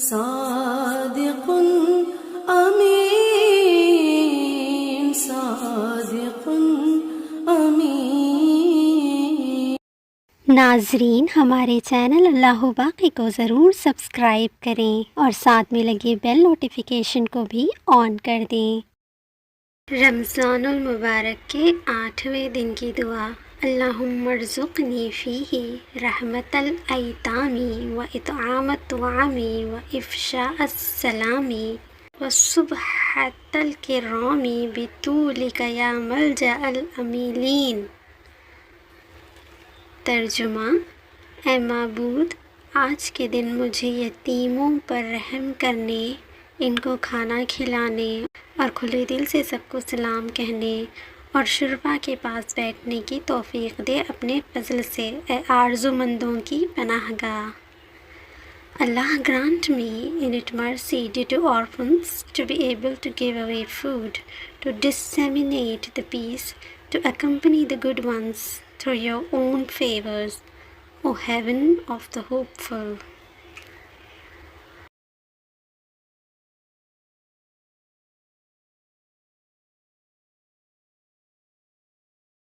صادق امین، صادق امین۔ ناظرین، ہمارے چینل اللہ باقی کو ضرور سبسکرائب کریں اور ساتھ میں لگے بیل نوٹیفیکیشن کو بھی آن کر دیں۔ رمضان المبارک کے 8ویں دن کی دعا۔ اللہم ارزقنی فیہ رحمت الایتام و اطعام الطعام و افشاء السلام و صبحۃ الکرام بطولک یا ملجأ الاملین۔ ترجمہ: اے معبود، آج کے دن مجھے یتیموں پر رحم کرنے، ان کو کھانا کھلانے اور کھلے دل سے سب کو سلام کہنے اور شربا کے پاس بیٹھنے کی توفیق دے اپنے فضل سے، اے آرزومندوں کی پناہ گاہ۔ Allah grant me in its mercy due to orphans to be able to give away food, to disseminate the peace, to accompany the good ones through your own favors, O heaven of the hopeful.